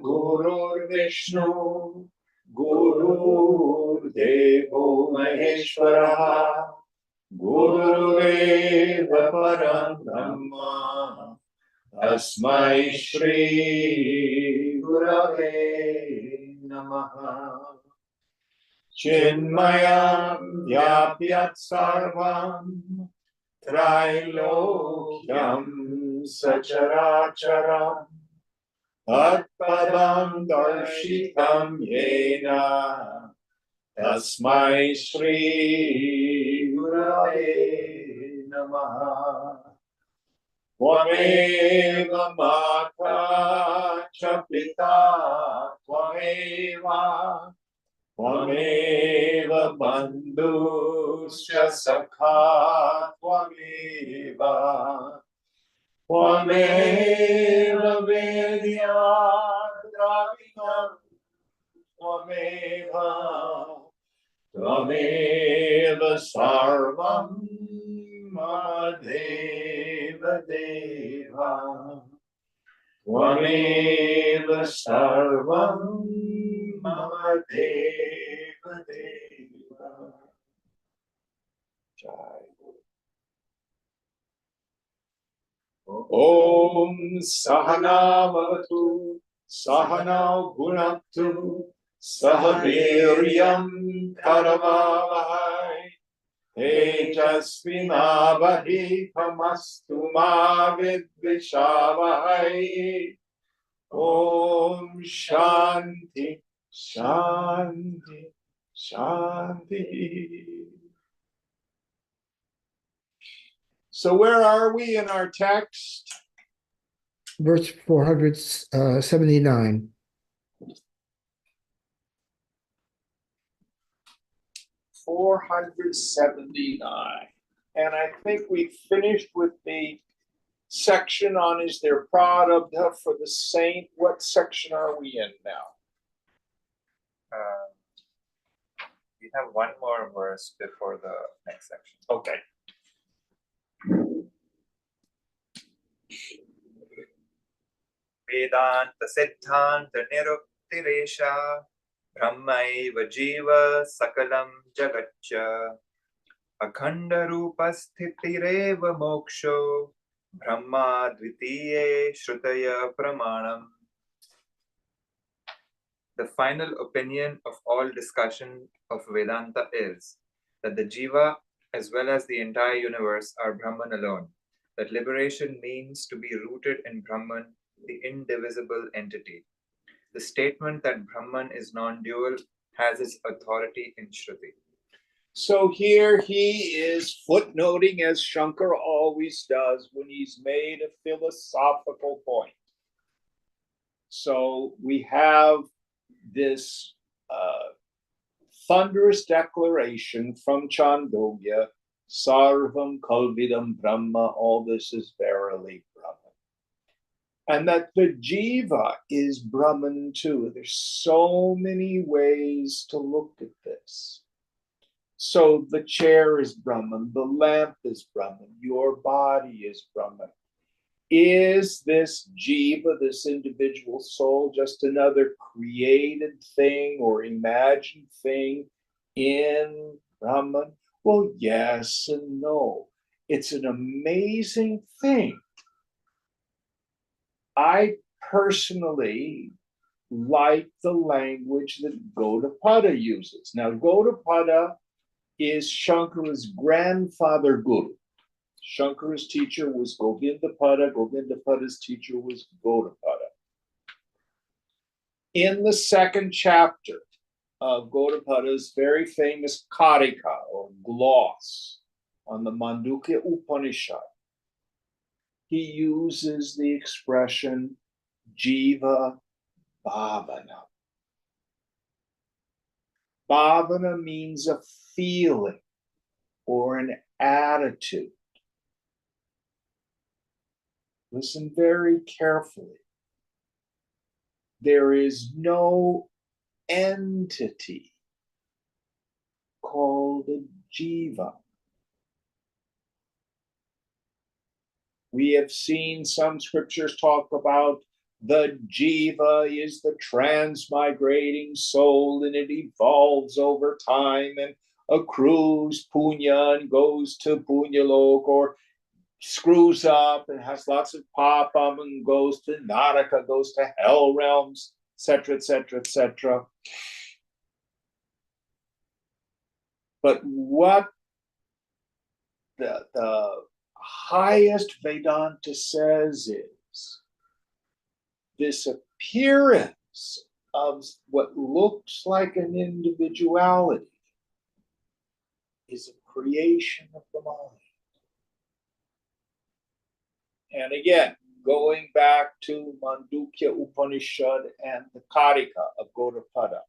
Gurur Vishnu, Guru Devo Maheshwara, Gurudeva Param Brahma, Tasmai Shri Gurave Namaha. Chinmayam Vyapyat Sarvam Trailokyam Sacharacharam Tatpadam Darshitam Yena Tasmai Shri Gurave Namaha. Tvameva Mata Cha Pita Tvameva Tvameva Bandhuscha Sakha Tvameva Tvameva Vedya Dravidam Tvameva Tvameva Sarvam Mama Deva Deva Tvameva Sarvam Mama Deva Deva. Jai. Om Sahana Vavatu Sahana Bhunaktu Sahaviryam Karavavahai Tejasvinavadhikamastu ma vidvishavahai. Om Shanti Shanti Shanti. So where are we in our text? Verse 479. 479. And I think we finished with the section on is there prarabdha for the saint. What section are we in now? We have one more verse before the next section. Okay. Vedanta Siddhanta Niruktiresha Brahmaiva Jiva Sakalam Jagatcha Akhanda Rupa Sthitireva Moksho Brahma Dvitiye Shrutaya Pramanam. The final opinion of all discussion of Vedanta is that the Jiva as well as the entire universe are Brahman alone, that liberation means to be rooted in Brahman, the indivisible entity. The statement that Brahman is non-dual has its authority in Shruti. So here he is footnoting, as Shankar always does when he's made a philosophical point. So we have this thunderous declaration from Chandogya, Sarvam Kalvidam Brahma, all this is verily Brahman. And that the Jiva is Brahman too. There's so many ways to look at this. So the chair is Brahman, the lamp is Brahman, your body is Brahman. Is this Jiva, this individual soul, just another created thing or imagined thing in Brahman? Well, yes and no. It's an amazing thing. I personally like the language that Gaudapada uses. Now, Gaudapada is Shankara's grandfather guru. Shankara's teacher was Govindapada. Govindapada's teacher was Gaudapada. In the second chapter of Gaudapada's very famous Karika, or gloss, on the Mandukya Upanishad, he uses the expression Jiva Bhavana. Bhavana means a feeling or an attitude. Listen very carefully. There is no entity called a jiva. We have seen some scriptures talk about The jiva is the transmigrating soul, and it evolves over time and accrues punya and goes to punya lok, or screws up and has lots of papam and goes to naraka, goes to hell realms, etc., etc., etc. But what the highest Vedanta says is this appearance of what looks like an individuality is a creation of the mind. And again, going back to Mandukya Upanishad and the Karika of Gaudapada,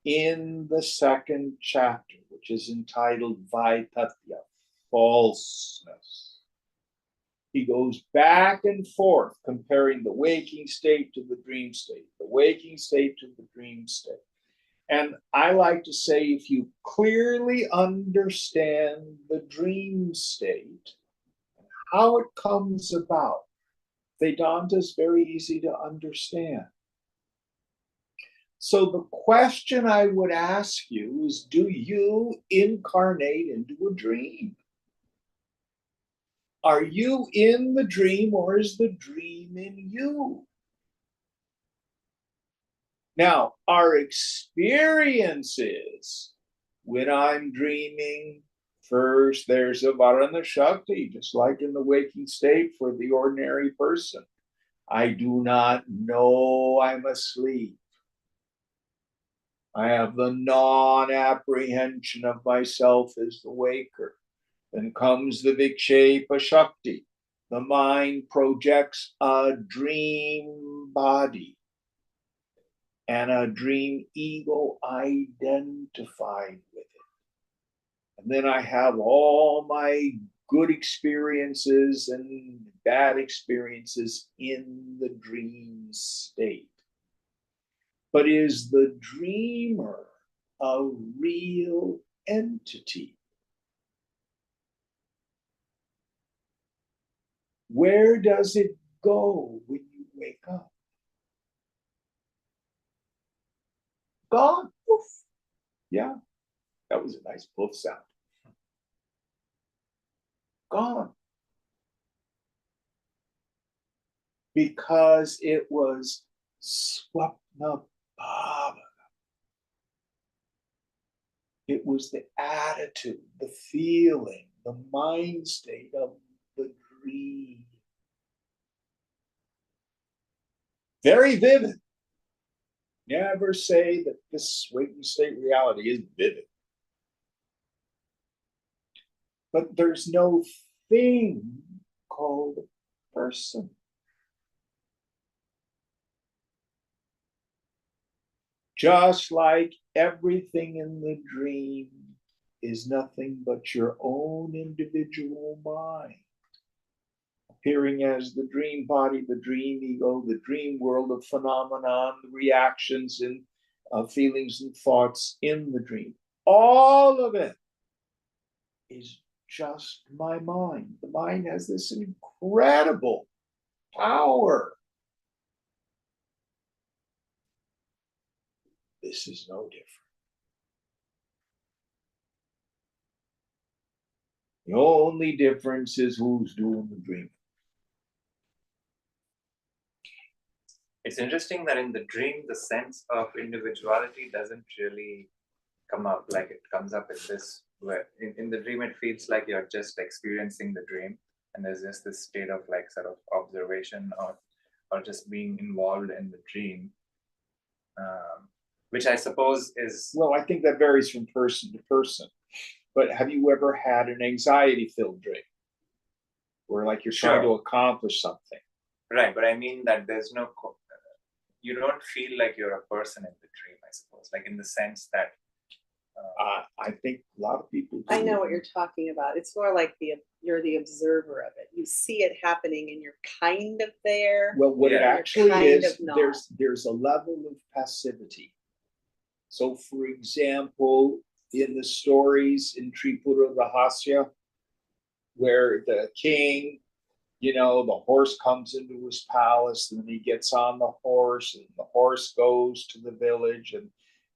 in the second chapter, which is entitled Vaitatya, falseness, he goes back and forth comparing the waking state to the dream state, the waking state to the dream state. And I like to say, if you clearly understand the dream state, how it comes about, Vedanta is very easy to understand. So the question I would ask you is, do you incarnate into a dream? Are you in the dream, or is the dream in you? Now, our experience is, when I'm dreaming, first there's a Varana Shakti, just like in the waking state for the ordinary person. I do not know I'm asleep. I have the non-apprehension of myself as the waker. Then comes the Vikshepa Shakti. The mind projects a dream body and a dream ego identified with it. And then I have all my good experiences and bad experiences in the dream state. But is the dreamer a real entity? Where does it go when you wake up? Gone. Poof. Yeah, that was a nice poof sound. Gone. Because it was swapna bhava. It was the attitude, the feeling, the mind state of the dream. Very vivid. Never say that this waking state reality is vivid. But there's no thing called person. Just like everything in the dream is nothing but your own individual mind, appearing as the dream body, the dream ego, the dream world of phenomenon, the reactions and feelings and thoughts in the dream. All of it is just my mind. The mind has this incredible power. This is no different. The only difference is who's doing the dreaming. It's interesting that in the dream, the sense of individuality doesn't really come up like it comes up in this, where in the dream, it feels like you're just experiencing the dream. And there's just this state of like sort of observation or just being involved in the dream, which I suppose is... Well, I think that varies from person to person. But have you ever had an anxiety-filled dream where like you're trying to accomplish something? Right, but I mean that there's no... You don't feel like you're a person in the dream, I suppose, like in the sense that... I think a lot of people do. I know what you're talking about. It's more like you're the observer of it. You see it happening and you're kind of there. Well, what it actually is, not. there's a level of passivity. So, for example, in the stories in Tripura Rahasya, where the king you know, the horse comes into his palace, and then he gets on the horse, and the horse goes to the village,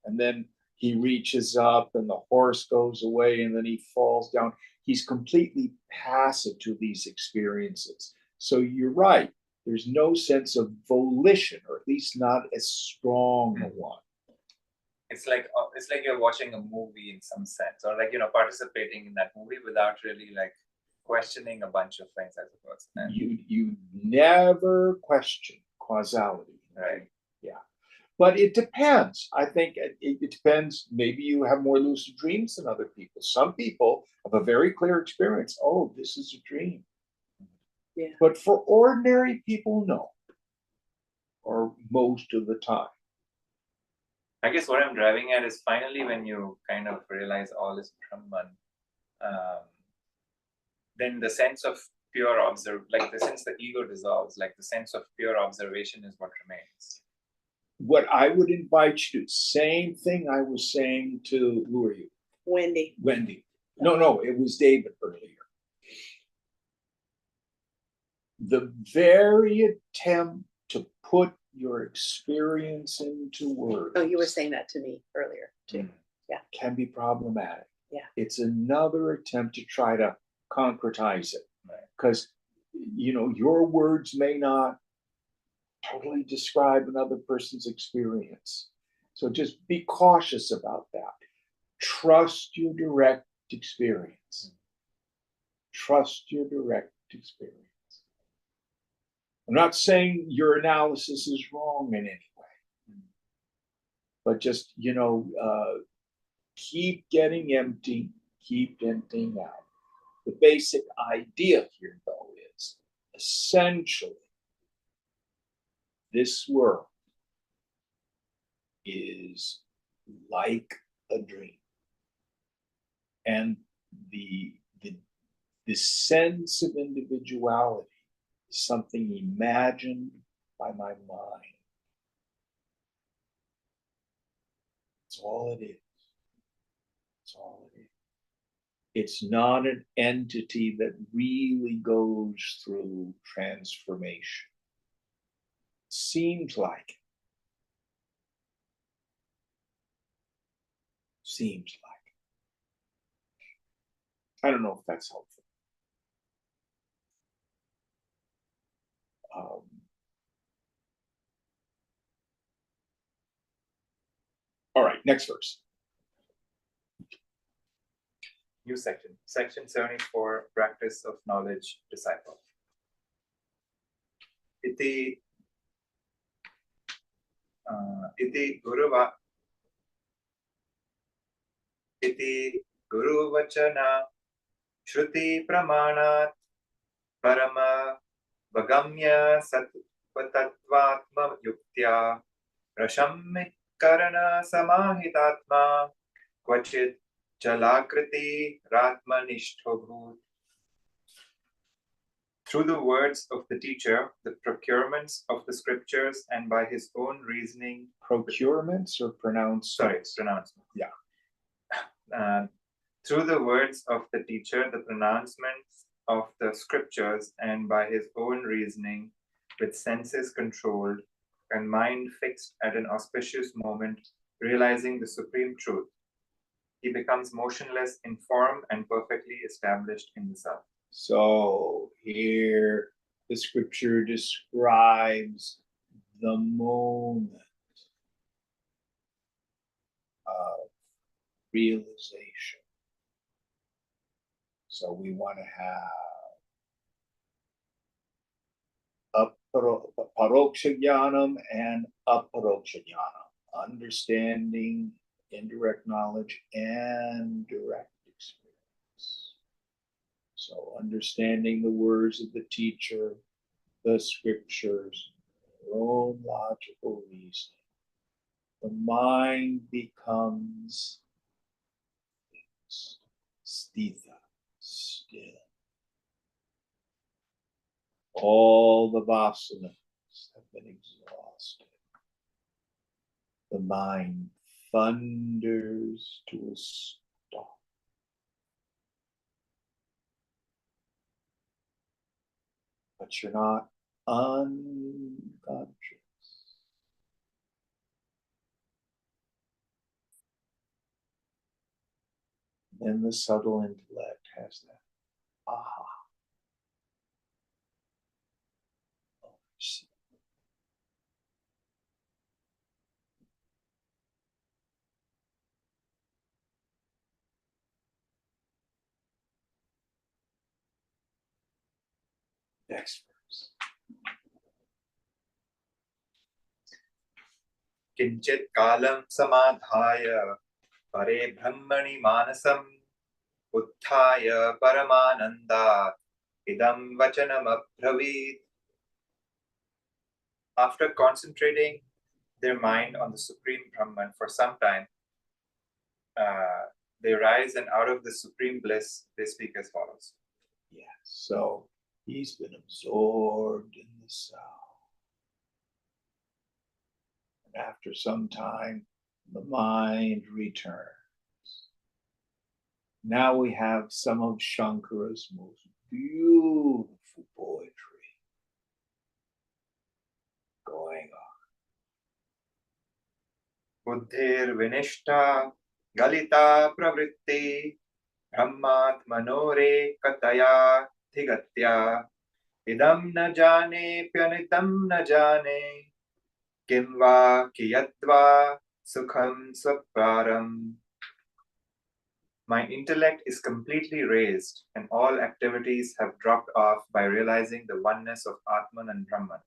and then he reaches up, and the horse goes away, and then he falls down. He's completely passive to these experiences. So you're right. There's no sense of volition, or at least not as strong a one. It's like you're watching a movie in some sense, or like, you know, participating in that movie without really like questioning a bunch of things, I suppose. And, You never question causality. right. Yeah. But it depends. I think it depends. Maybe you have more lucid dreams than other people. Some people have a very clear experience. Oh, this is a dream. Yeah. But for ordinary people, no. Or most of the time. I guess what I'm driving at is finally when you kind of realize all is Brahman, then the sense of pure like the sense the ego dissolves, like the sense of pure observation is what remains. What I would invite you to, same thing I was saying to, who are you? Wendy. Wendy. No, it was David earlier. The very attempt to put your experience into words. Oh, you were saying that to me earlier too. Can be problematic. Yeah. It's another attempt to try to concretize it. Because, you know, your words may not totally describe another person's experience. So just be cautious about that. Trust your direct experience. Trust your direct experience. I'm not saying your analysis is wrong in any way, but just, you know, keep getting empty, keep emptying out. The basic idea here, though, is essentially this world is like a dream. And the sense of individuality is something imagined by my mind. That's all it is. That's all it is. It's not an entity that really goes through transformation. Seems like it. Seems like it. I don't know if that's helpful. All right, next verse. New section. Section 74, Practice of Knowledge, Disciple. Iti Guruvachana Shruti Pramanat Parama Vagamya Sattvatma Yuktya Rashammit Karana Samahitatma Kvachit Jalakriti Ratmanishto Bhut. Through the words of the teacher, the procurements of the scriptures, and by his own reasoning. Procurements or pronouncements? Sorry, pronouncements. Yeah. Through the words of the teacher, the pronouncements of the scriptures, and by his own reasoning, with senses controlled and mind fixed at an auspicious moment, realizing the supreme truth, he becomes motionless in form and perfectly established in the self. So here the scripture describes the moment of realization. So we want to have paroksha jnanam and aparoksha jnanam, understanding, indirect knowledge, and direct experience. So understanding the words of the teacher, the scriptures, their own logical reasoning, the mind becomes sthita, still. All the vasanas have been exhausted. The mind thunders to a stop. but you're not unconscious. Then the subtle intellect has that aha. Experts. किंचित कालं समाधाय परे ब्रह्मणि मानसम् उत्थाय परमानन्दात् idam vachanam abhravit. After concentrating their mind on the Supreme Brahman for some time, they rise, and out of the supreme bliss, they speak as follows. Yes, so he's been absorbed in the sound. And after some time, the mind returns. Now we have some of Shankara's most beautiful poetry going on. Buddhir vinishta galita pravritti brahmat manore kataya dhigatya idam na jane pyanitam na jane kim va kiyadva sukham swaparam. My intellect is completely raised, and all activities have dropped off by realizing the oneness of Atman and Brahman.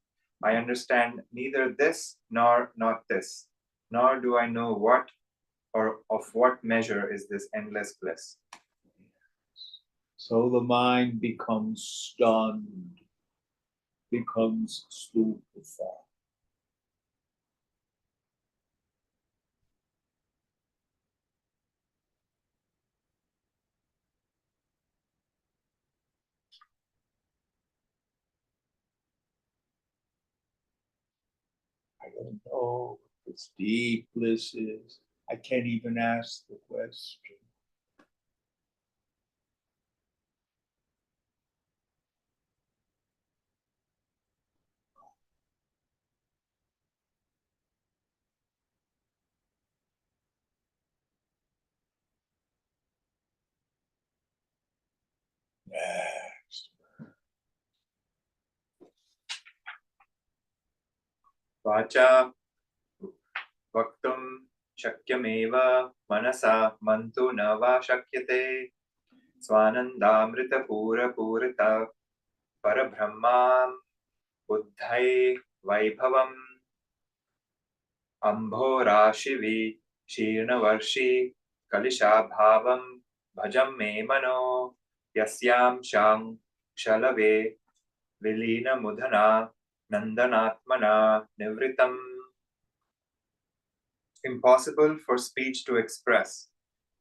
I understand neither this nor not this, nor do I know what or of what measure is this endless bliss. So the mind becomes stunned, becomes stupefied. I don't know what this deep bliss is. I can't even ask the question. Next. Vacha vaktum shakyameva manasa mantu na va shakyate swanandamrita pura purita parabrahmam buddhai vaibhavam ambhoraशिvi शीर्णवर्षि कलिशाभावं भजं मे मनो यस्यां शां क्षलवे विलीनमुधना नन्दनात्मना nivritam. Impossible for speech to express,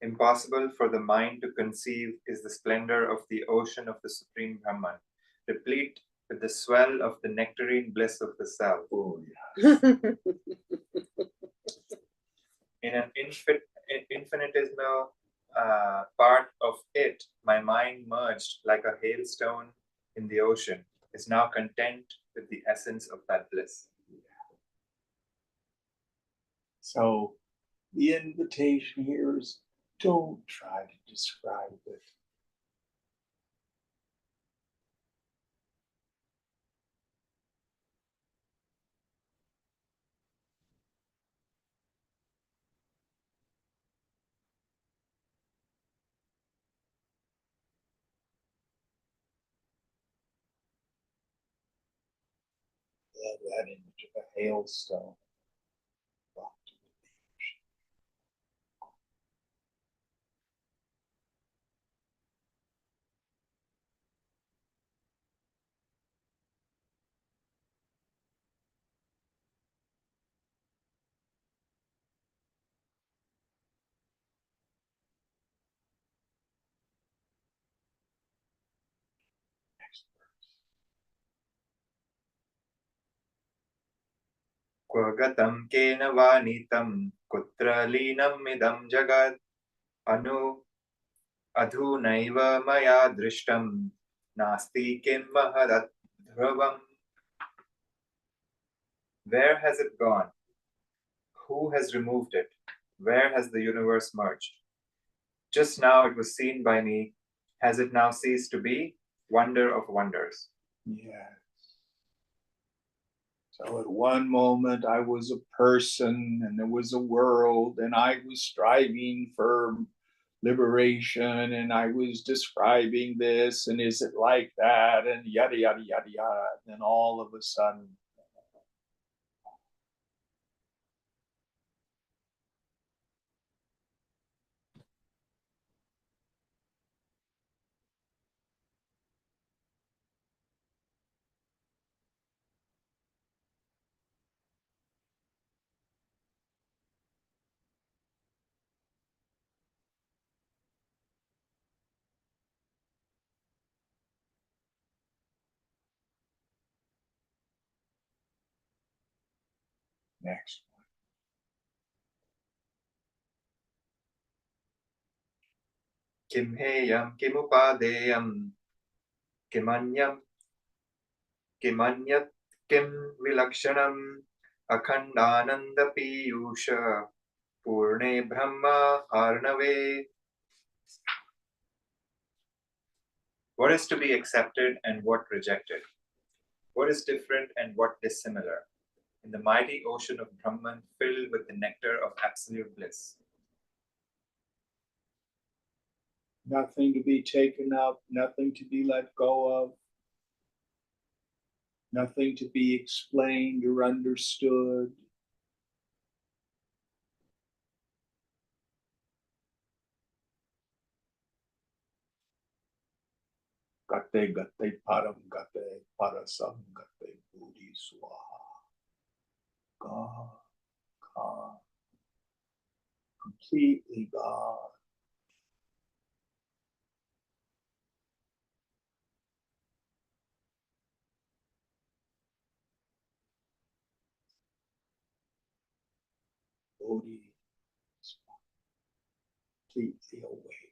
impossible for the mind to conceive is the splendor of the ocean of the Supreme Brahman, replete with the swell of the nectarine bliss of the self. Oh, yeah. In an infinitesimal part of it, my mind merged like a hailstone in the ocean, is now content with the essence of that bliss. So the invitation here is don't try to describe it. That image of a hailstone. Kva gatam kena va nitam kutra linam idam jagad anu adhunaiva maya drishtam nasti kim mahadadbhutam. Dhruvam. Where has it gone? Who has removed it? Where has the universe merged? Just now it was seen by me. Has it now ceased to be? Wonder of wonders. Yes. So at one moment I was a person and there was a world and I was striving for liberation and I was describing this and is it like that and yada yada yada yada. And then all of a sudden, next one. Kim heyam, kimupadeyam, kimanyam, kimanyat, kim vilakshanam, akhandananda piyusha, purne brahma harnave. What is to be accepted and what rejected? What is different and what dissimilar? In the mighty ocean of Brahman filled with the nectar of absolute bliss. Nothing to be taken up, nothing to be let go of, nothing to be explained or understood. Gate gate param gate parasam gate buddhi swaha. God, God, completely God. Bodhi is completely awake.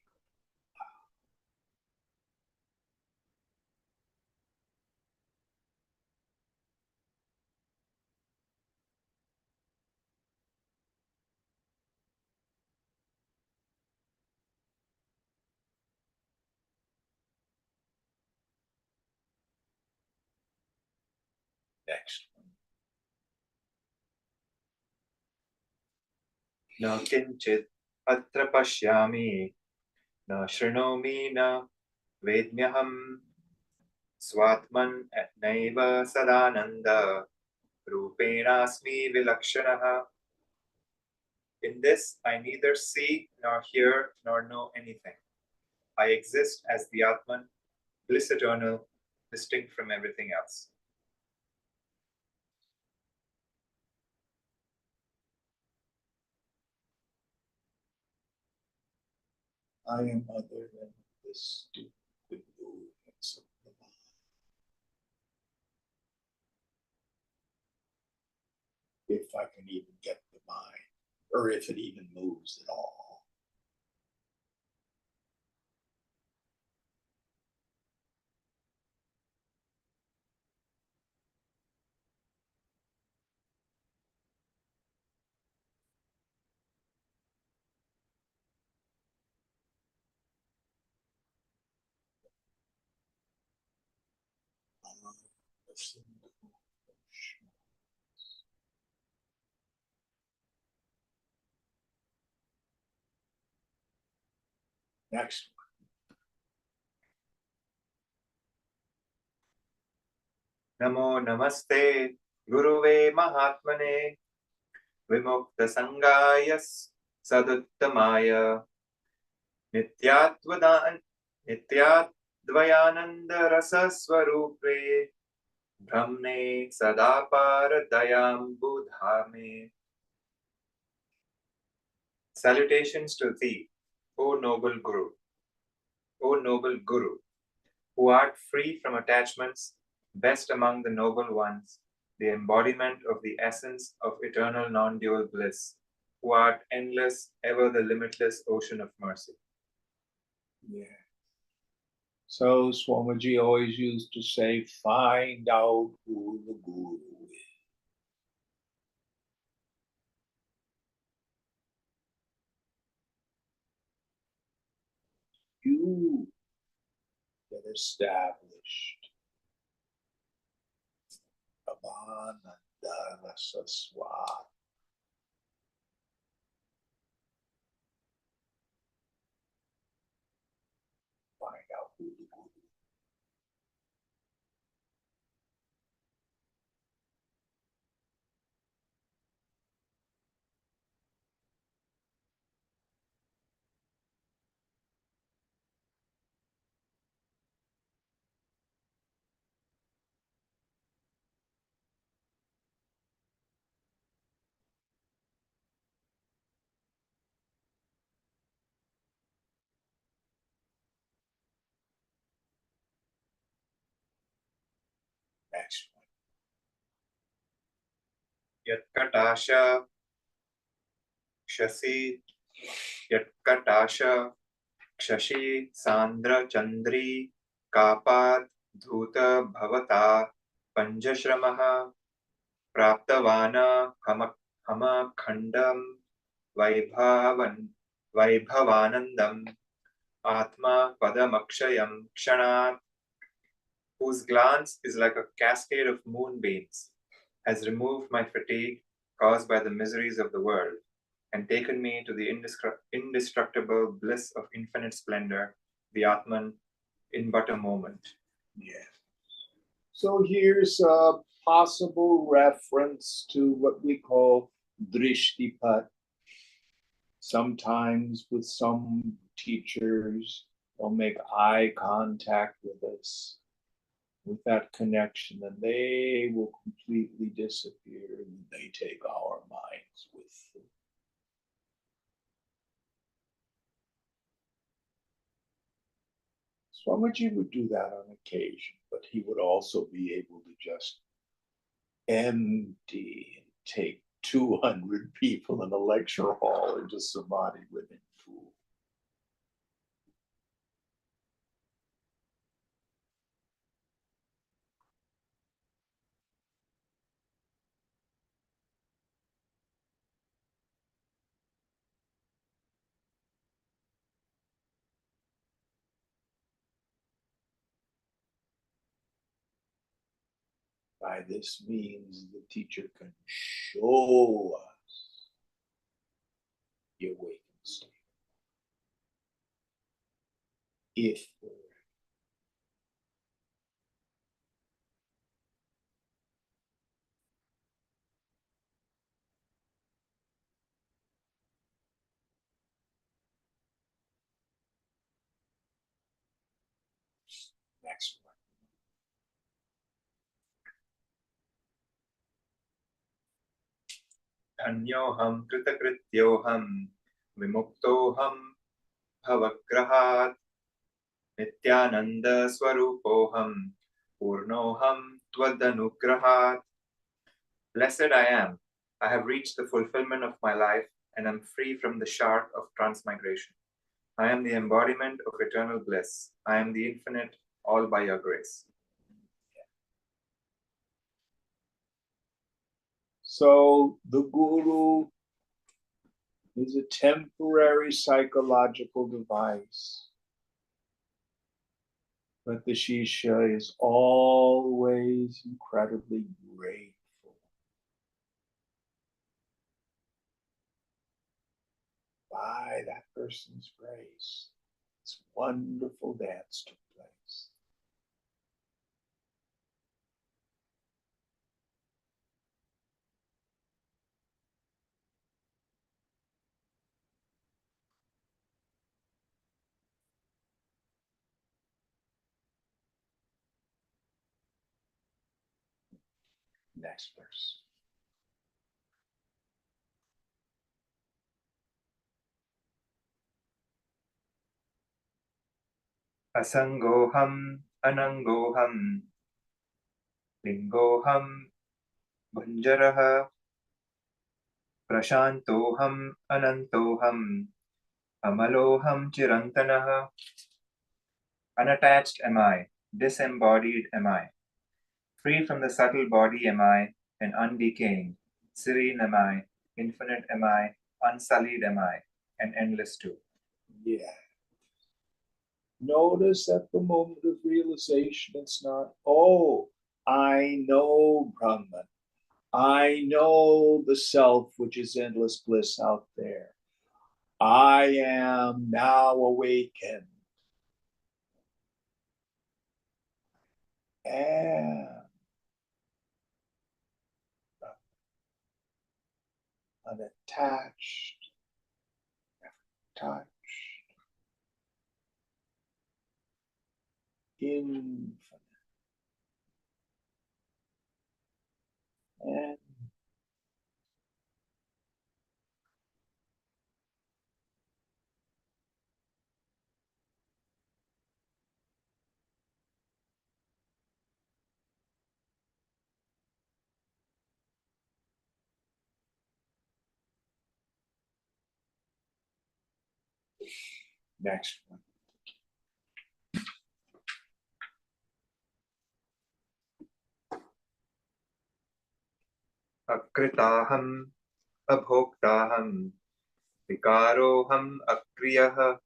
Next one. Na kinchit atra pashyami, na shrunomi na vedmyaham, swatman naiva sadananda, rupenasmi vilakshanaha. In this I neither see nor hear nor know anything. I exist as the Atman, bliss eternal, distinct from everything else. I am other than this stupid movements of the mind. If I can even get the mind, or if it even moves at all. Next Namo namaste, Guruve Mahatmane, Vimukta Sangayas, Saduttamaya, Nityatvadan, Nityadvayananda Rasa Swarupe, Brahmne Sadapara Dayam Budhame. Salutations to thee, O noble Guru, O noble Guru, who art free from attachments, best among the noble ones, the embodiment of the essence of eternal non-dual bliss, who art endless, ever the limitless ocean of mercy. one. Yeah. So Swamiji always used to say, find out who the guru is. You get established. Abhananda Rasa Swad. Find out who the guru is. Next one. Yatkatasha Shasi Yatkatasha Shashi Sandra Chandri Kapat Dhuta Bhavata Panjashramaha Praptavana Hamakhandam Vaibhavanandam Atma Padamakshayam Kshanat, whose glance is like a cascade of moonbeams, has removed my fatigue caused by the miseries of the world, and taken me to the indestructible bliss of infinite splendor, the Atman, in but a moment. Yeah. So here's a possible reference to what we call drishtipat. Sometimes with some teachers, they'll make eye contact with us with that connection, and they will completely disappear and they take our minds with them. Swamiji would do that on occasion, but he would also be able to just empty and take 200 people in a lecture hall into samadhi within 2. By this means, the teacher can show us the awakened state. If we're ready. Next one. Dhanyoham kritakrityoham vimuktoham bhavagrahat nityananda swarupoham purnoham tvadanugrahat. Blessed I am. I have reached the fulfillment of my life and am free from the shark of transmigration. I am the embodiment of eternal bliss. I am the infinite, all by your grace. So the guru is a temporary psychological device, but the Shisha is always incredibly grateful. By that person's grace, this wonderful dance took place. Next verse. Asangoham anangoham lingoham bhanjaraha prashantoham anantoham amaloham chirantanaha. Unattached am I, disembodied am I. Free from the subtle body am I, and undecaying. Serene am I, infinite am I, unsullied am I, and endless too. Yeah. Notice at the moment of realization, it's not, oh, I know Brahman. I know the self, which is endless bliss out there. I am now awakened. And unattached, touched, infinite. And next one. Akritaham, abhoktaham, vikaroham, akriyah,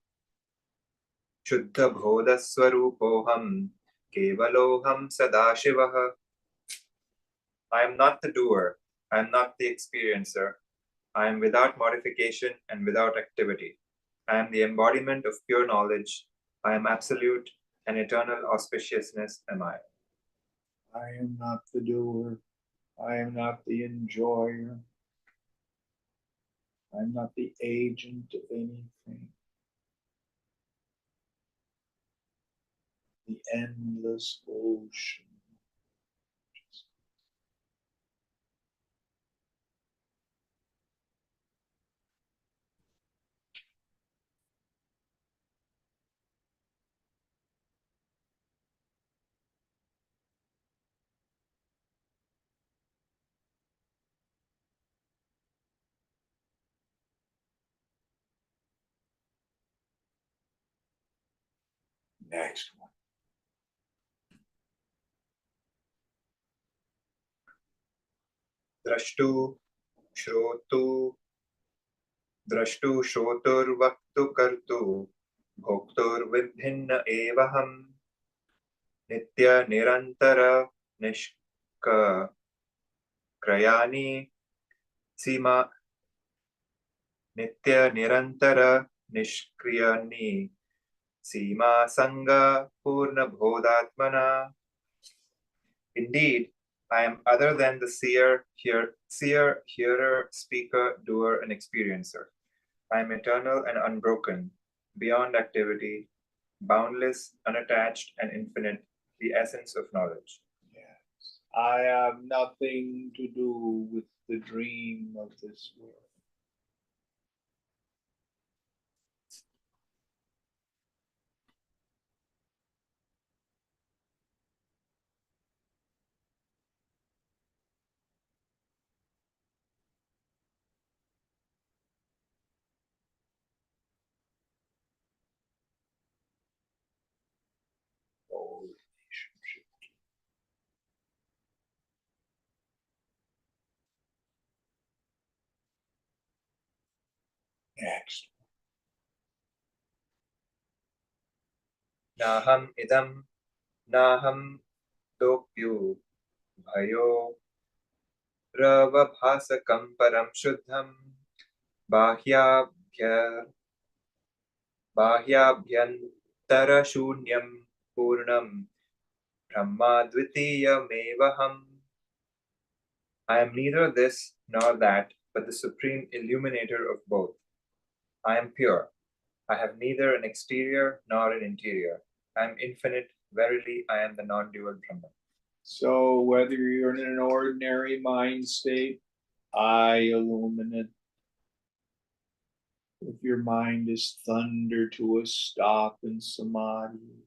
Shuddha Bodha Swarupoham, Kevaloham Sadashivah. I am not the doer, I am not the experiencer. I am without modification and without activity. I am the embodiment of pure knowledge. I am absolute and eternal auspiciousness am I. I am not the doer. I am not the enjoyer. I'm not the agent of anything. The endless ocean. Next one. Drashtu, Shrotu, Drashtu, Shrotur, Vaktu, Kartu, Bhoktur, Vibhinna, Evaham, Nitya, Nirantara, Nishka, Krayani, Sima, Nitya Nirantara Nishkriyani Sima Sangha Purna Bodhatmana. Indeed, I am other than the seer, hearer, speaker, doer, and experiencer. I am eternal and unbroken, beyond activity, boundless, unattached, and infinite, the essence of knowledge. Yes. I have nothing to do with the dream of this world. No relationship. Next. Naham idam, naham dopyu, bhayo, ravabhasakam param shuddham, बाह्याभ्य बाह्याभ्यन्तरशून्यं पूर्णं ब्रह्माद्वितीयमेवहम्. I am neither this nor that, but the supreme illuminator of both. I am pure. I have neither an exterior nor an interior. I am infinite. Verily, I am the non-dual Brahman. So whether you're in an ordinary mind state, I illuminate. If your mind is thunder to a stop in samadhi,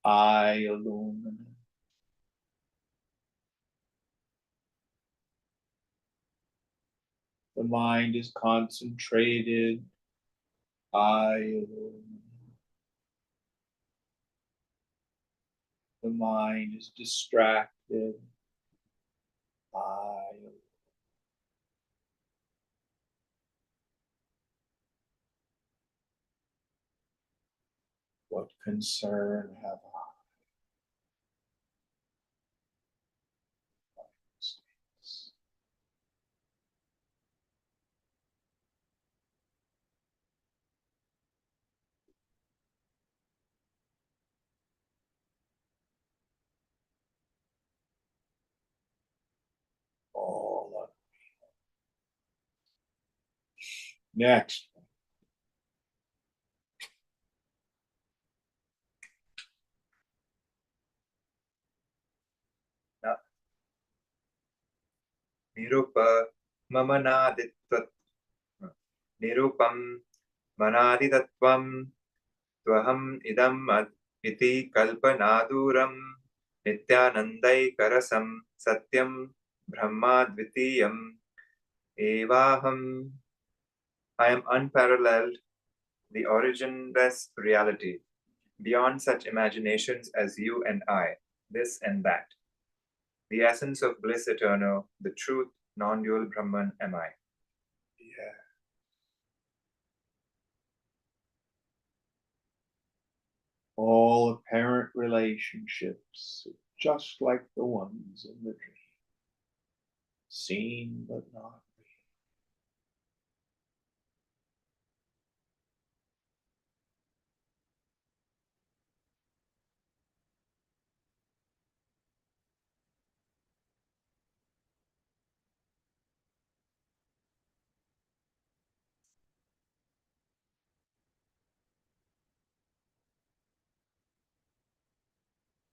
I illuminate. The mind is concentrated, I illuminate. The mind is distracted. I what concern have I? All of next. Nirupam manaditattvam twaham idam iti kalpanaduram nityanandaikarasam satyam brahmadvitiyam evaham. I am unparalleled, the originless reality, beyond such imaginations as you and I, this and that. The essence of bliss eternal, the truth, non-dual Brahman am I. Yeah. All apparent relationships, just like the ones in the dream, seen but not real.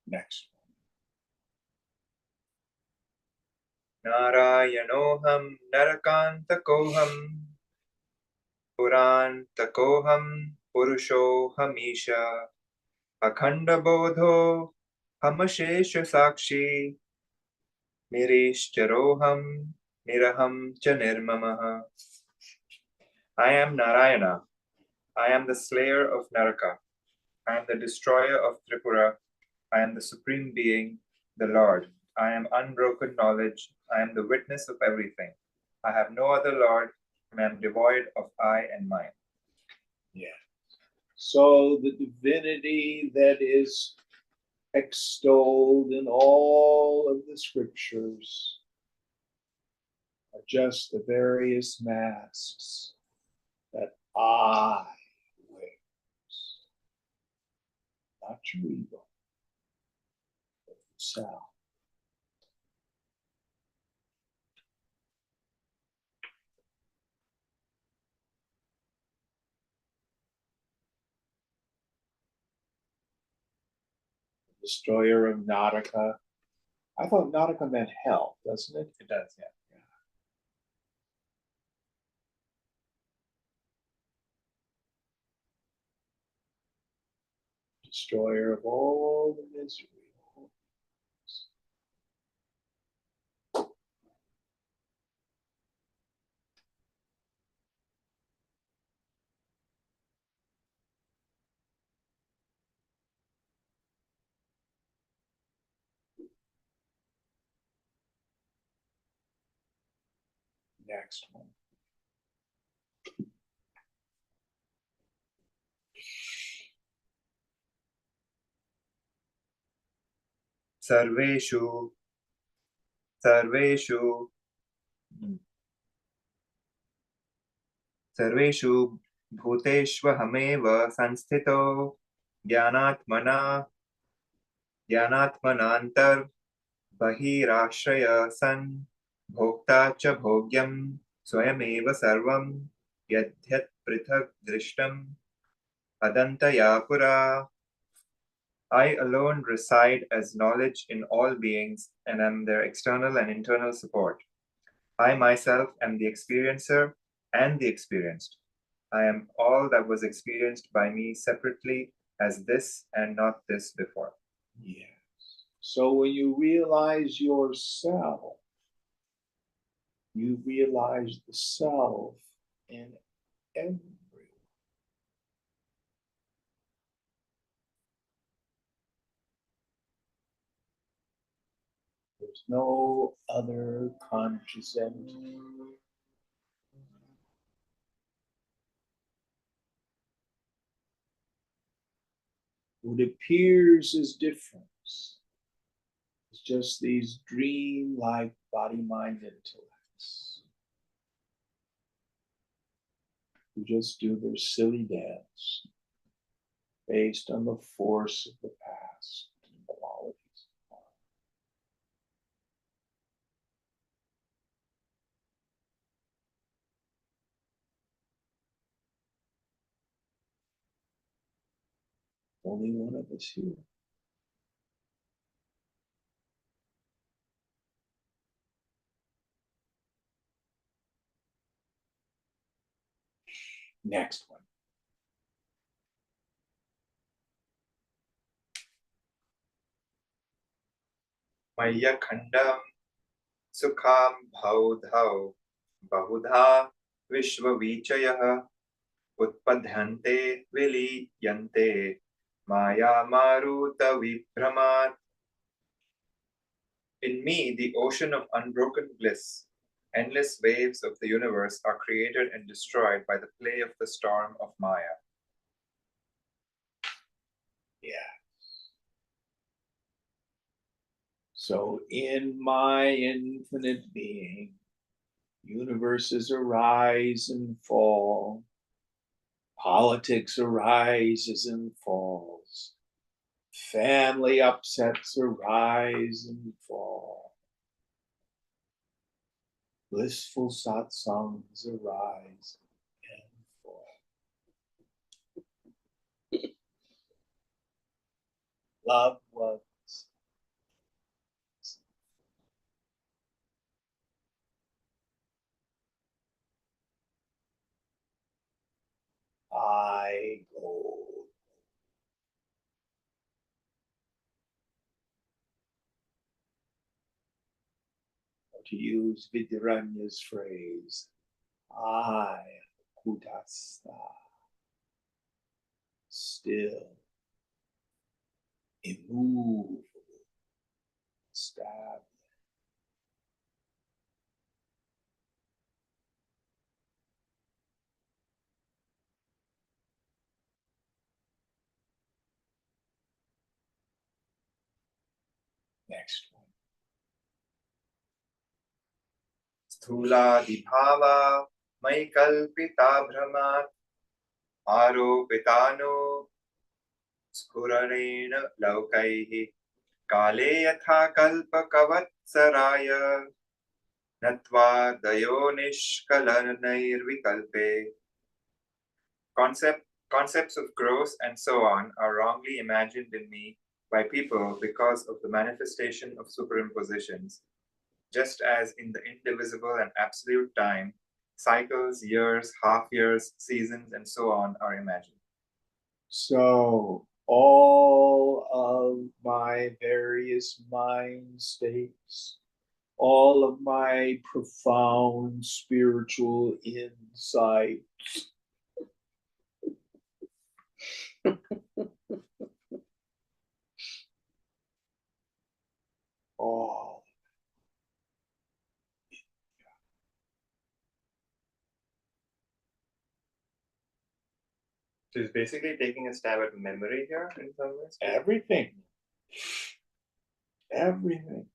Next Narayanoham narakantakoham purantakoham purushohamisha akhandabodho hamashesha sakshi mirishcharoham niraham cha nirmamaha. I am Narayana. I am the slayer of Naraka. I am the destroyer of Tripura. I am the supreme being, the Lord. I am unbroken knowledge. I am the witness of everything. I have no other Lord, and I am devoid of I and mine. Yeah. So the divinity that is extolled in all of the scriptures are just the various masks that I wears. Not your ego, but yourself. Destroyer of Nautica. I thought Nautica meant hell, doesn't it? It does, yeah. Destroyer of all the misery. Next one. Sarveshu, sarveshu, sarveshu bhuteshvahameva sanstito jnanatmana jnanatmanantar bahirashraya san bhokta cha bhogyam swayameva sarvam yadhyat prithak drishtam adantayapura. I alone reside as knowledge in all beings and am their external and internal support. I myself am the experiencer and the experienced. I am all that was experienced by me separately as this and not this before. Yes. So when you realize yourself, you realize the self in everyone. no other conscious entity. What appears as difference is just these dream-like body-mind intellects who just do their silly dance based on the force of the past and qualities of mind. Only one of us here. Next one. Maya Khandam Sukham Bhaudhau Bahudha Vishwavichayah Utpadhyante Viliyante Maya Maruta Vibhramat. In me, the ocean of unbroken bliss, endless waves of the universe are created and destroyed by the play of the storm of Maya. Yeah. So in my infinite being, universes arise and fall, politics arises and falls, family upsets arise and fall, blissful satsangs arise and fall. Loved ones, I go. To use Vidyaranya's phrase, I kutastha, still, immovable, established. Next one. Sthuladibhava Maikalpita Brahmat Aropitano Sphurarena Laukaihi Kale Yatha Kalpakavatsaraya Natva Dayonishkalanirvikalpe. Concepts of gross and so on are wrongly imagined in me by people because of the manifestation of superimpositions, just as in the indivisible and absolute time, cycles, years, half years, seasons, and so on are imagined. So all of my various mind states, all of my profound spiritual insights, all. So it's basically taking a stab at memory here in some ways. Everything. Everything.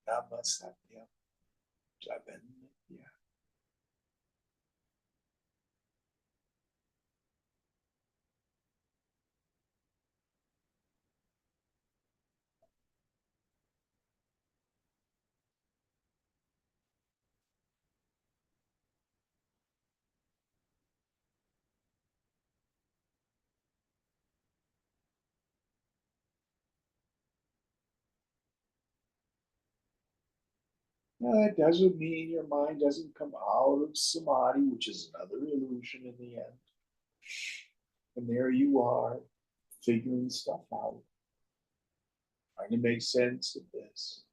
Namasatya. Javanatya. That doesn't mean your mind doesn't come out of samadhi, which is another illusion in the end. And there you are, figuring stuff out, trying to make sense of this.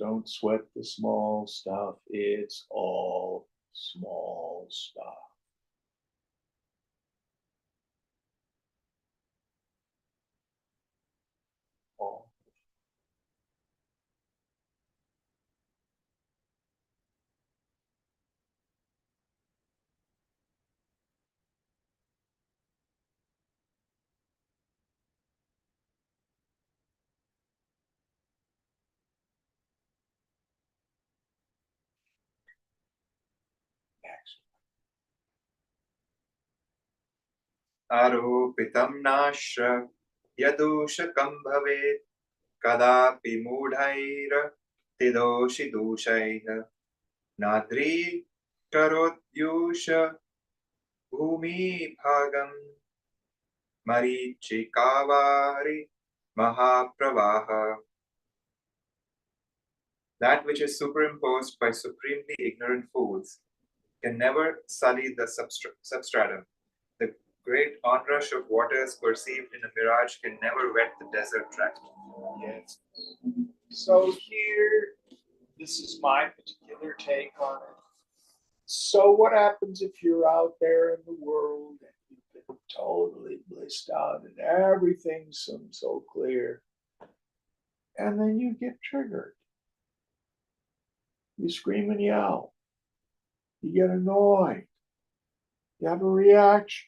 Don't sweat the small stuff. It's all small stuff. All. Next. आरोपितं नाश्र यदूषकं भवेत् कदापि मूढैरतिदोषि दूषैः नाद्रीकरोद्यूष भूमिभागं मरीचिकावारि महाप्रवाह. That which is superimposed by supremely ignorant fools can never sully the substratum. The great onrush of waters perceived in a mirage can never wet the desert tract. Yes. So here, this is my particular take on it. So what happens if you're out there in the world and you've been totally blissed out and everything seems so clear, and then you get triggered? You scream and yell. You get annoyed. You have a reaction.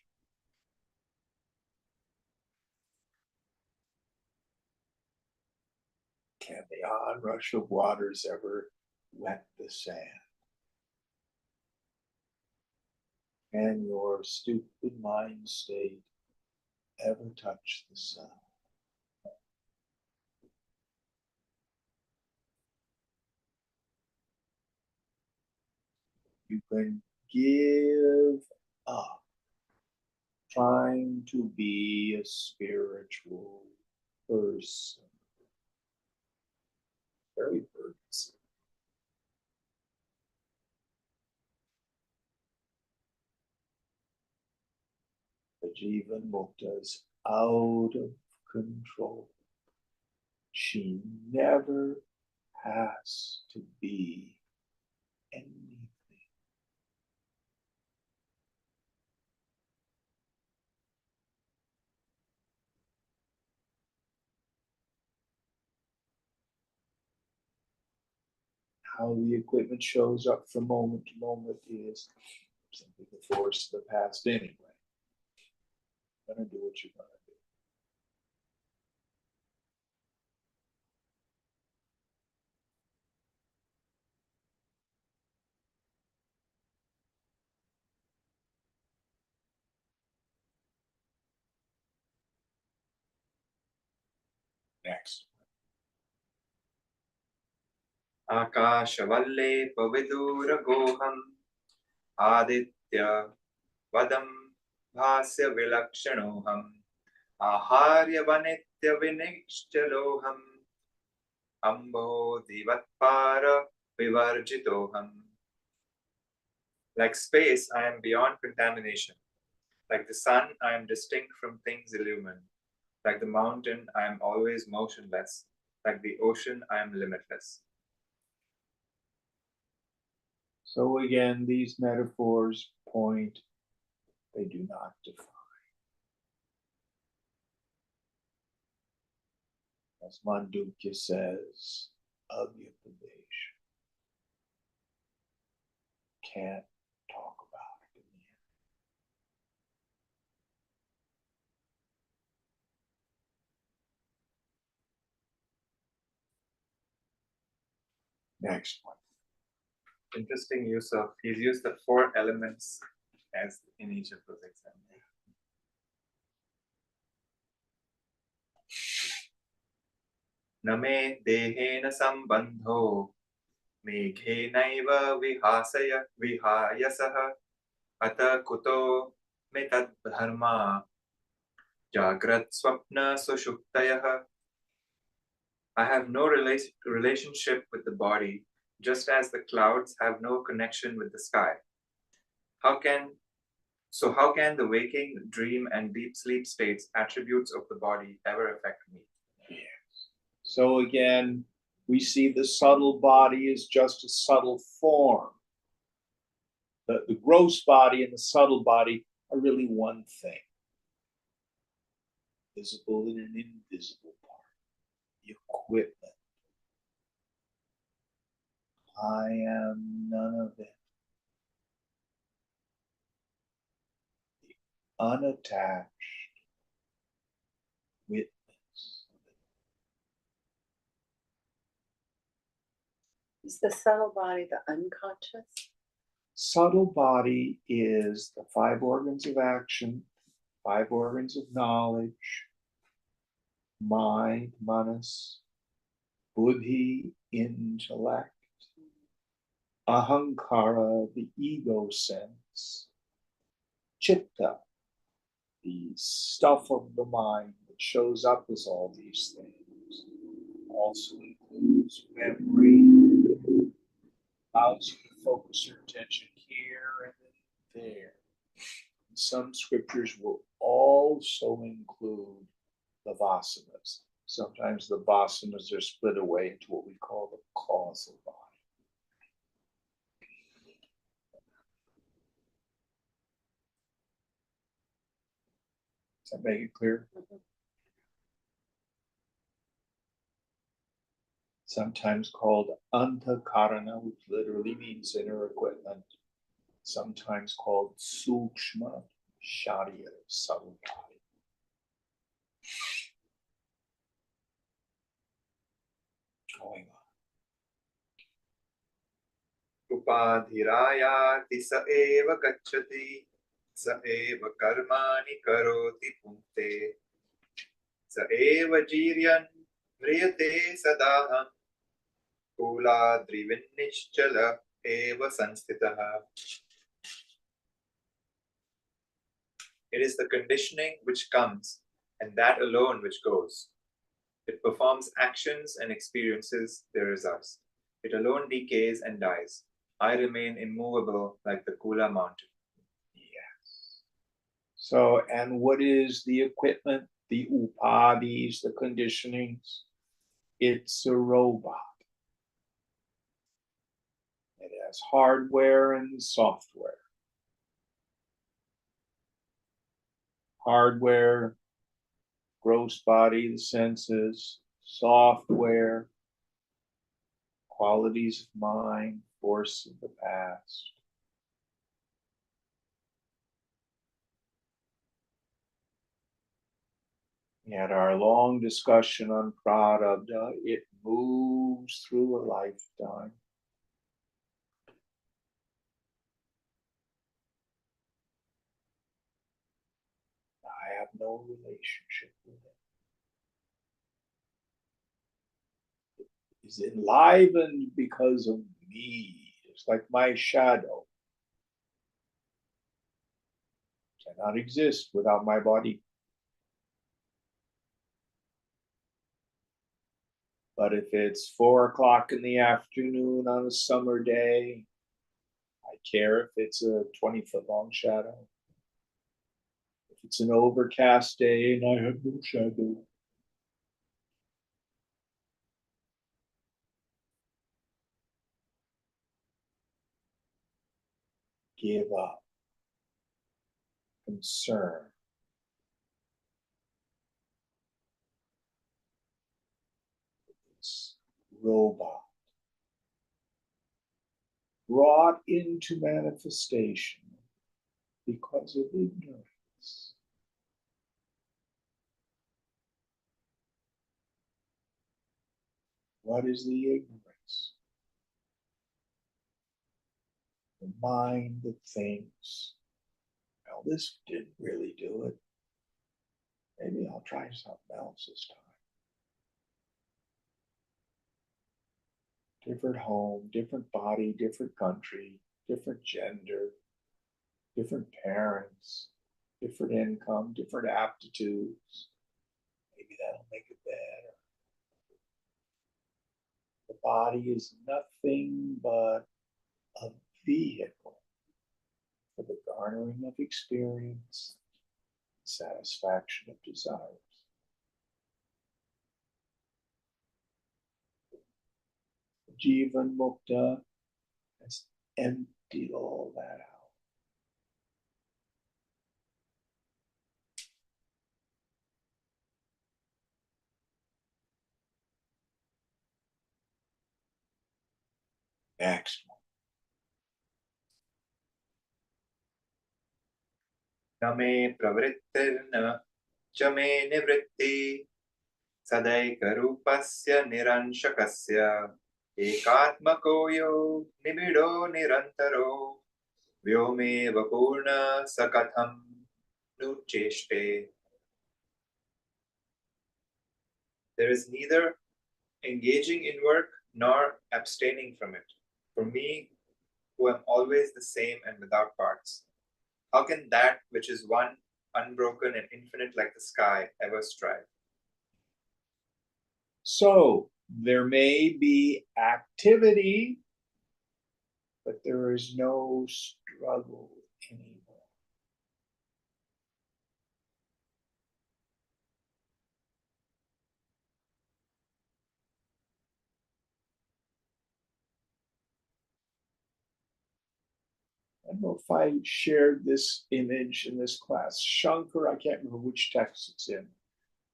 Can the onrush of waters ever wet the sand? Can your stupid mind state ever touch the sun? You can give up trying to be a spiritual person. Very burdensome. The Jivan Mukta is out of control. She never has to be anything. How the equipment shows up from moment to moment is simply the force of the past anyway. You're gonna do what you're gonna do. Next. आकाशवल्ले पविदूरगोहम् Aditya वदं भास्य विलक्षणोऽहम् आहार्य वनित्य विनिश्चलोऽहम् अम्बोधिवत्पार विवर्जितोऽहम्. Like space, I am beyond contamination. Like the sun, I am distinct from things illumined. Like the mountain, I am always motionless. Like the ocean, I am limitless. So again, these metaphors point, they do not define. As Mandukya says, Agyapadesha. Can't talk about it in the end. Next one. Interesting use of, he's used the 4 elements as in each of those examples. Name dehena sambandho मेघेनैव विहायसः अत कुतो मे तद्धर्मा जाग्रत् स्वप्न सुषुप्तयः. I have no relationship with the body, just as the clouds have no connection with the sky. How can the waking, dream, and deep sleep states, attributes of the body, ever affect me? Yes. So again, We see the subtle body as just a subtle form. The gross body and the subtle body are really one thing. Visible and an invisible part. The equipment. I am none of it. The unattached witness. Is the subtle body the unconscious? Subtle body is the 5 organs of action, 5 organs of knowledge, mind, manas, buddhi, intellect, ahankara, the ego sense, chitta, the stuff of the mind that shows up as all these things, also includes memory, allows you to focus your attention here and then there. Some scriptures will also include the vasanas. Sometimes the vasanas are split away into what we call the causal body. Does that make it clear? Mhm. Sometimes called antakarana, which literally means inner equipment. Sometimes called sukshma, sharira, subtle body. Going on. Upadhirayati sa eva gacchati, sa eva karmani karoti punte, sa eva jiryan vriyate sadaham, kula drivinnischala eva sanstitaha. It is the conditioning which comes, and that alone which goes. It performs actions and experiences their results. It alone decays and dies. I remain immovable like the Kula mountain. Yes. So, and what is the equipment, the upadis, the conditionings? It's a robot. It has hardware and software. Hardware, gross body, the senses, software, qualities of mind, force of the past. We had our long discussion on prarabdha. It moves through a lifetime. I have no relationship with it. It is enlivened because of me. It's like my shadow. It cannot exist without my body. But if it's 4 o'clock in the afternoon on a summer day, I care if it's a 20-foot long shadow. If it's an overcast day and I have no shadow. Give up. Concern. It's robot. Brought into manifestation because of ignorance. What is the ignorance? The mind that thinks, well, this didn't really do it. Maybe I'll try something else this time. Different home, different body, different country, different gender, different parents, different income, different aptitudes. Maybe that'll make it better. The body is nothing but a vehicle for the garnering of experience, satisfaction of desires. Jivan Mukta has emptied all that out. Next one. न मे प्रवृत्तिर्न च मे निवृत्ति सदैकरूपस्य निरंशकस्य एकात्मको यो निबिडो निरन्तरो व्योमेव पूर्ण स कथं नु चेष्टे. There is neither engaging in work nor abstaining from it. For me, who am always the same and without parts, how can that which is one, unbroken, and infinite like the sky ever strive? So there may be activity, but there is no struggle anymore. I don't know if I shared this image in this class. Shankar, I can't remember which text it's in,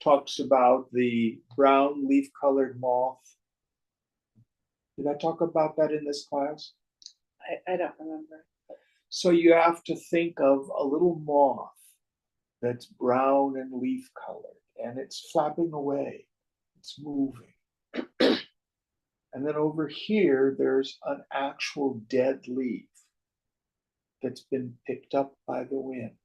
talks about the brown leaf colored moth. Did I talk about that in this class? I don't remember. So you have to think of a little moth that's brown and leaf colored, and it's flapping away, it's moving. And then over here, there's an actual dead leaf that's been picked up by the wind.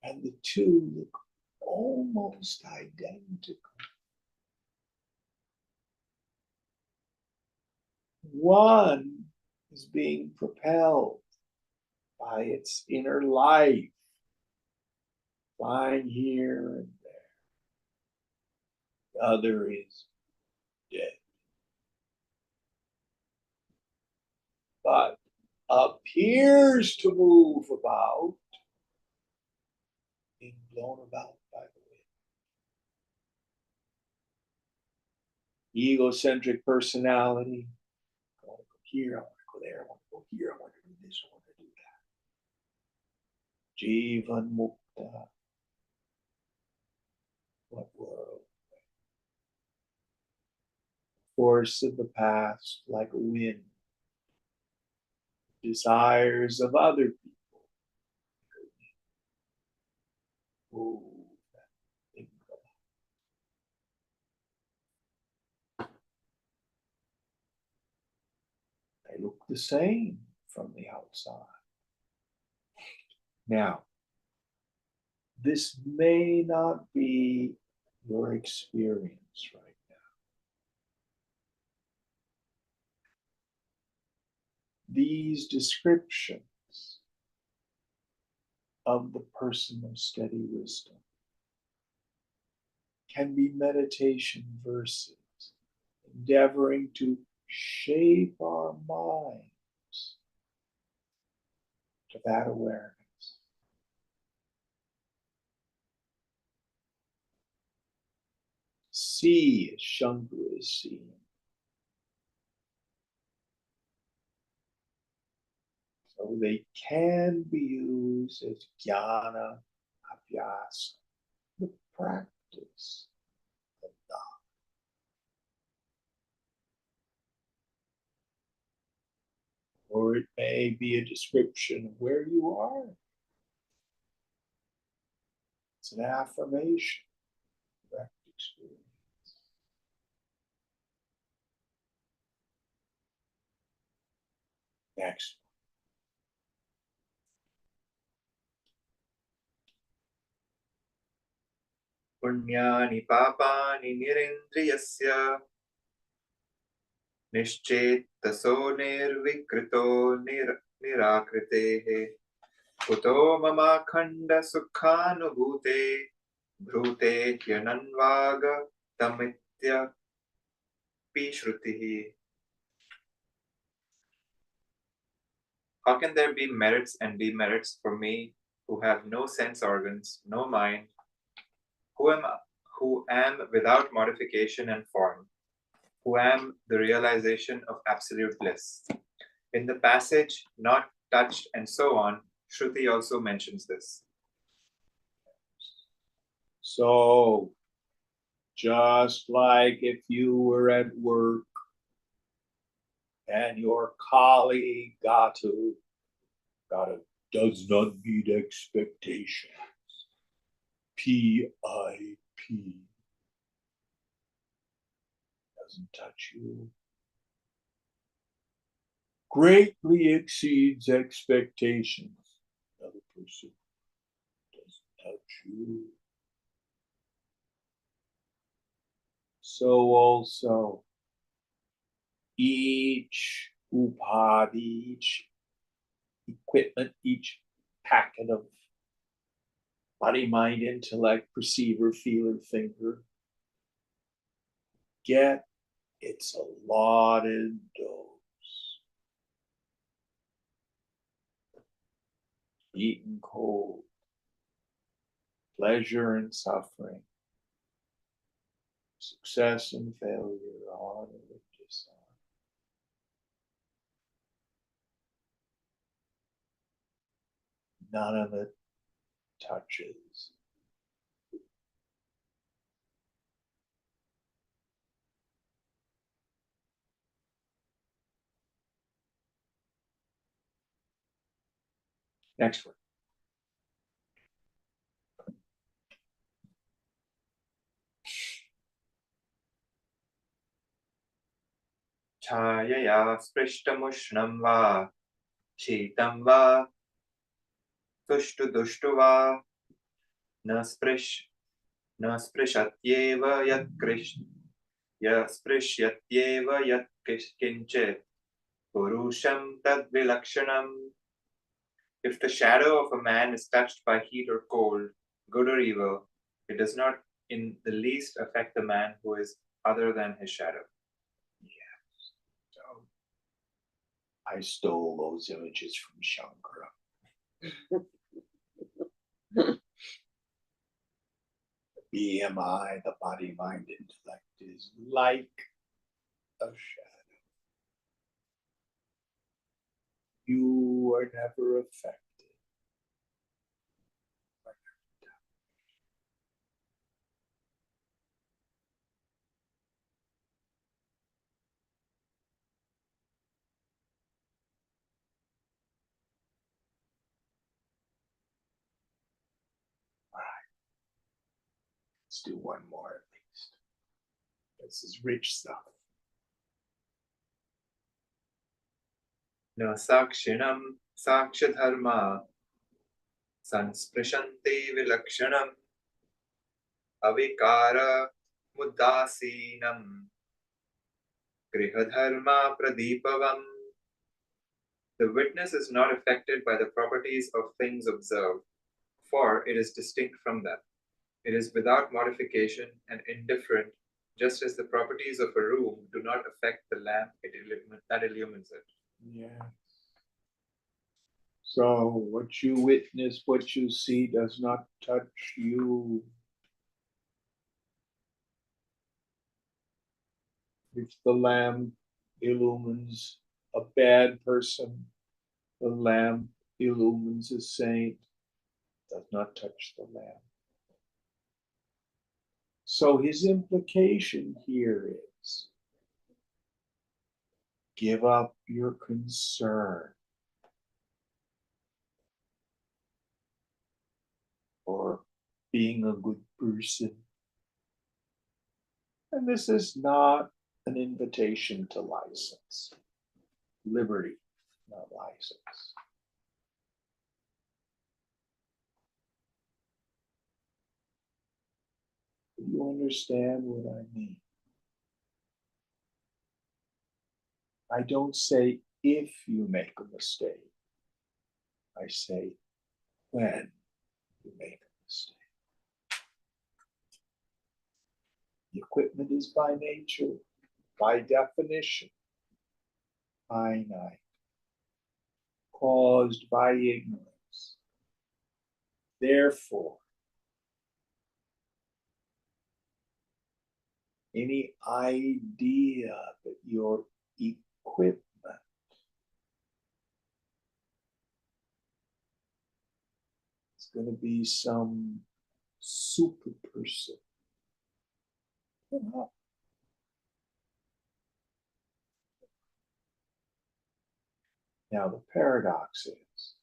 And the two look almost identical. One is being propelled by its inner life, flying here and there. The other is dead, but appears to move about, being blown about by the wind. Egocentric personality. I want to go here, I want to go there, I want to go here, I want to do this, I want to do that. Jivan Mukta. What world? Force of the past, like a wind. Desires of other people. Oh, they look the same from the outside. Now, this may not be your experience right now. These descriptions of the person of steady wisdom can be meditation verses, endeavoring to shape our minds to that awareness. See as Shankar is seeing. So they can be used as jnana, abhyasa, the practice of Dhamma. Or it may be a description of where you are. It's an affirmation, direct experience. Next. पुण्यानि पापानि निरिन्द्रियस्य निश्चेत्तसो निर्विकृतो निराकृतेः कुतो ममाखण्डसुखानुभूते भ्रूते ह्यनन्वागतमित्यपि श्रुतिः. How can there be merits and demerits for me who have no sense organs, no mind? Who who am without modification and form, who am the realization of absolute bliss. In the passage, not touched and so on, Shruti also mentions this. So, just like if you were at work and your colleague Gatu does not meet expectations, PIP, doesn't touch you, greatly exceeds expectations, another person doesn't touch you. So also, each upadhi, each equipment, each packet of body, mind, intellect, perceiver, feeler, thinker, get its allotted dose. Heat and cold, pleasure and suffering, success and failure, honor and dishonor. None of it touches. Next one. Chayaya sprishtamushnam va, shitam va, tushtu dushtu va, na sprishatyeva yat krish, ya sprishatyeva yat kinchit, purusham tad vilakshanam. If the shadow of a man is touched by heat or cold, good or evil, it does not in the least affect the man who is other than his shadow. Yes. So I stole those images from Shankara. The BMI, the body, mind, intellect, is like a shadow. You are never affected. All right. Let's do one more at least. This is rich stuff. Na sakshinam sakshadharma sansprishanti vilakshanam avikara mudasinam grihadharma pradipavam. The witness is not affected by the properties of things observed, for it is distinct from them. It is without modification and indifferent, just as the properties of a room do not affect the lamp that illumines it. Yeah. So what you witness, what you see does not touch you. If the lamp illumines a bad person, the lamp illumines a saint, does not touch the lamp. So his implication here is give up your concern for being a good person. And this is not an invitation to license. Liberty, not license. Do you understand what I mean? I don't say if you make a mistake. I say when you make a mistake. The equipment is by nature, by definition, finite, caused by ignorance. Therefore, any idea that your equipment is going to be some super person. Now, the paradox is,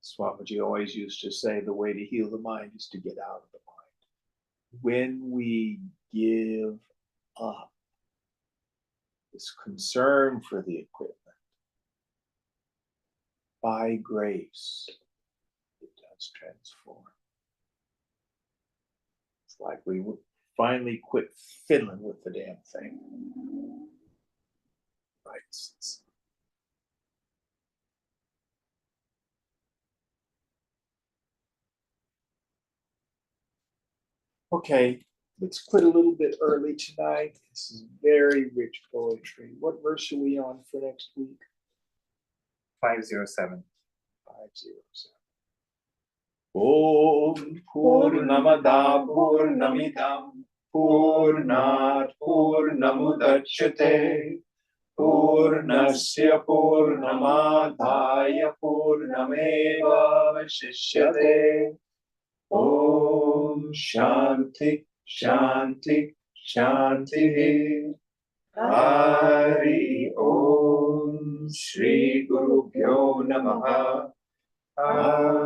Swamiji always used to say, the way to heal the mind is to get out of the mind. When we give up this concern for the equipment, by grace, it does transform. It's like we would finally quit fiddling with the damn thing. Right. Okay, let's quit a little bit early tonight. This is very rich poetry. What verse are we on for next week? 507. 507. Om Purnamada Purnamidam Purnat Purnamudachyate Purnasya Purnamadhaya Purnameva Vashishyate. Om Shanti Shanti Shanti. Hari Om Shri Guru Pyo Namaha. Hari